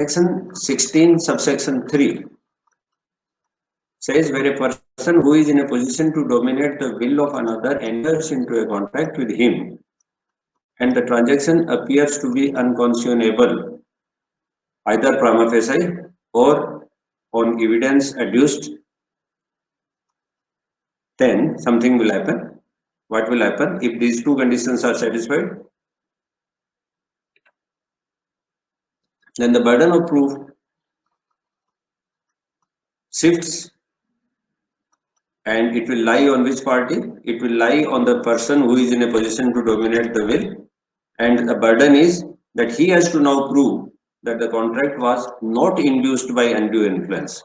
Section 16 subsection 3 says where a person who is in a position to dominate the will of another enters into a contract with him and the transaction appears to be unconscionable either prima facie or on evidence adduced, then something will happen. What will happen if these two conditions are satisfied? Then the burden of proof shifts and it will lie on which party? It will lie on the person who is in a position to dominate the will, and the burden is that he has to now prove that the contract was not induced by undue influence.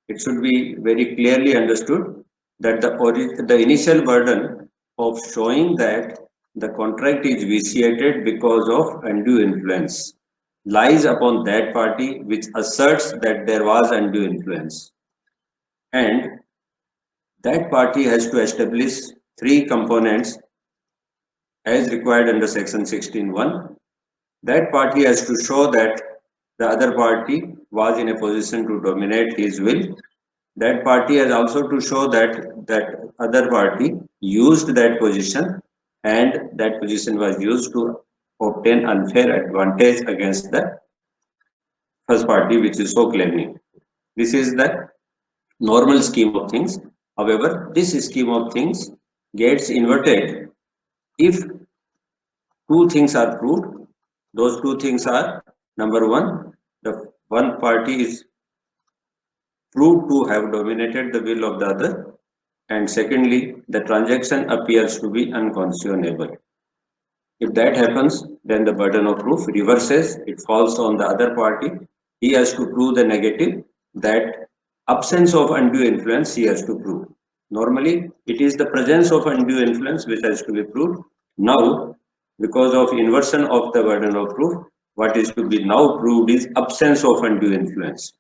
It should be very clearly understood that the initial burden of showing that the contract is vitiated because of undue influence lies upon that party which asserts that there was undue influence, and that party has to establish three components as required under section 16(1). That party has to show that the other party was in a position to dominate his will. That party has also to show that that other party used that position and that position was used to obtain unfair advantage against the first party which is so claiming. This is the normal scheme of things. However, this scheme of things gets inverted if two things are proved. Those two things are, number one, the one party is proved to have dominated the will of the other, and secondly, the transaction appears to be unconscionable. If that happens, then the burden of proof reverses, it falls on the other party. He has to prove the negative, that absence of undue influence he has to prove. Normally, it is the presence of undue influence which has to be proved. Now, because of inversion of the burden of proof, what is to be now proved is absence of undue influence.